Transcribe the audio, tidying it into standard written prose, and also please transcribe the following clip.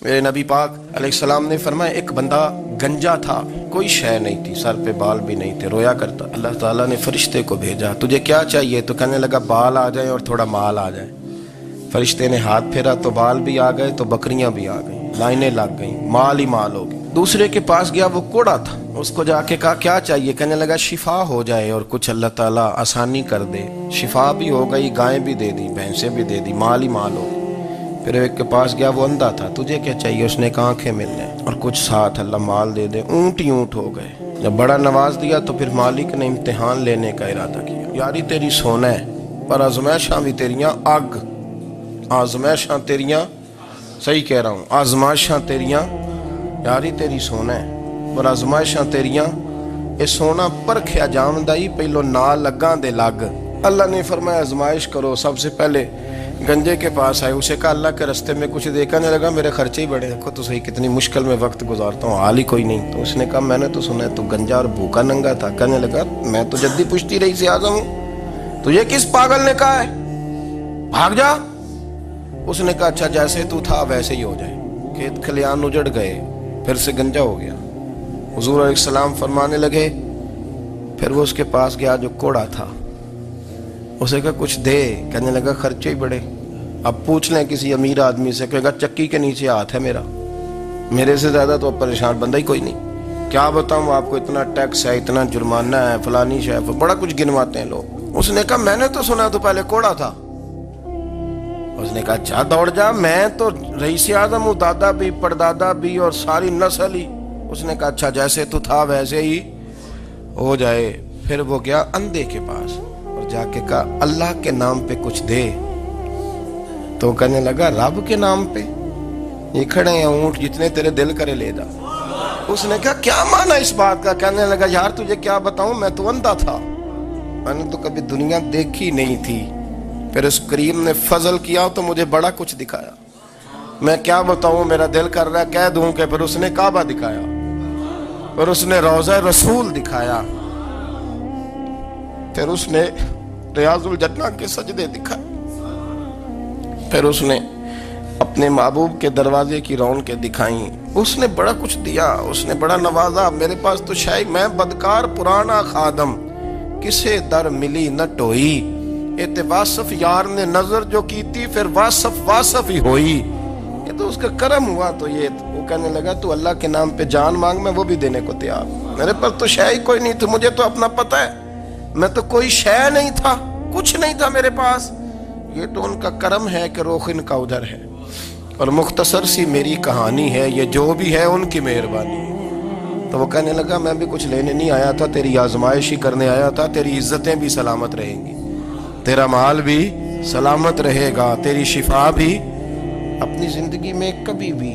میرے نबी पाक अलैहिस्सलाम ने फरमाया एक बंदा गंजा था, कोई शय नहीं थी, सर पे बाल भी नहीं थे, रोया करता। अल्लाह ताला ने फरिश्ते को भेजा, तुझे क्या चाहिए? तो कहने लगा बाल आ जाए और थोड़ा माल आ जाए। फरिश्ते ने हाथ फेरा तो बाल भी आ गए, तो बकरियां भी आ गई, लाइनें लग गई, माल ही माल हो गई। दूसरे के पास गया, वो कोड़ा था, उसको जाके कहा क्या चाहिए? कहने लगा शिफा हो जाए और कुछ अल्लाह ताला आसानी कर दे। शिफा भी हो गई, गायें भी दे दी, भैंसें भी दे दी, माल ही माल हो गई। फिर एक के पास गया, वो अंधा था, तुझे क्या चाहिए? उसने कहा आंखें मिलने और कुछ साथ अल्लाह माल दे दे। ऊंट ही ऊंट हो गए। जब बड़ा नवाज दिया तो फिर मालिक ने इम्तिहान लेने का इरादा किया। यारी तेरी सोना है पर आजमाइशां भी तेरियां अग, आजमाइशां तेरियां, सही कह रहा हूँ, आजमाइशां तेरियां, यारी तेरी सोना है पर आजमाइशां तेरियां, ये सोना परखिया जामदा ही पहलो ना लगा दे लग। अल्लाह ने फरमाया आजमाइश करो। सबसे पहले गंजे के पास आए, उसे कहा अल्लाह के रास्ते में कुछ देखा नहीं लगा, मेरे खर्चे ही बड़े, देखो तो सही कितनी मुश्किल में वक्त गुजारता हूँ, हाल ही कोई नहीं। तो उसने कहा मैंने तो सुना है तू गंजा और भूखा नंगा था। कहने लगा मैं तो जद्दी पुश्ती रही से आजम हूँ, तुझे किस पागल ने कहा है, भाग जा। उसने कहा अच्छा जैसे तू था वैसे ही हो जाए। खेत खलियान उजड़ गए, फिर से गंजा हो गया। हुजूर अलैहिस्सलाम फरमाने लगे, फिर वो उसके पास गया जो कोड़ा था, उसे कहा कुछ दे। कहने लगा खर्चे ही बड़े, अब पूछ लें किसी अमीर आदमी से, कहेगा चक्की के नीचे हाथ है मेरा, मेरे से ज्यादा तो परेशान बंदा ही कोई नहीं। क्या बताऊं आपको, इतना टैक्स है, इतना जुर्माना है, फलानी शय, बड़ा कुछ गिनवाते हैं लोग। उसने कहा मैंने तो सुना तो पहले कोड़ा था। उसने कहा अच्छा दौड़ जा, मैं तो रईस आज़म हूँ, दादा भी परदादा भी और सारी नस्ल ही। उसने कहा अच्छा जैसे तू था वैसे ही हो जाए। फिर वो गया अंधे के पास और जाके कहा अल्लाह के नाम पे कुछ दे। तो कहने लगा रब के नाम पे? ये खड़े हैं ऊंट, जितने तेरे दिल करे ले जा। उसने कहा क्या माना इस बात का? कहने लगा यार तुझे क्या बताऊं, मैं तो अंधा था, मैंने तो कभी दुनिया देखी नहीं थी। फिर उस करीम ने फजल किया तो मुझे बड़ा कुछ दिखाया, मैं क्या बताऊं, मेरा दिल कर रहा है कह दूं कि। फिर उसने काबा दिखाया, फिर उसने रोज़ा रसूल दिखाया, फिर उसने रियाजुल जन्ना के सजदे दिखाए, फिर उसने अपने महबूब के दरवाजे की रौनकें दिखाई। उसने बड़ा कुछ दिया, उसने बड़ा नवाजा। मेरे पास तो शायद मैं बदकार पुराना खादम, किसे दर मिली न टोई, एते वासफ यार ने नजर जो की थी, फिर वासफ वासफ ही होई। ये तो उसका करम हुआ। तो ये वो कहने लगा तू अल्लाह के नाम पे जान मांग, मैं वो भी देने को तैयार। मेरे पास तो शय कोई नहीं थी, मुझे तो अपना पता है, मैं तो कोई शय नहीं था, कुछ नहीं था मेरे पास। ये तो उनका करम है कि रोख इनका उधर है। और मुख्तसर सी मेरी कहानी है, ये जो भी है उनकी मेहरबानी। तो वो कहने लगा मैं भी कुछ लेने नहीं आया था, तेरी आजमाइश ही करने आया था। तेरी इज्जतें भी सलामत रहेंगी, तेरा माल भी सलामत रहेगा, तेरी शिफा भी। अपनी जिंदगी में कभी भी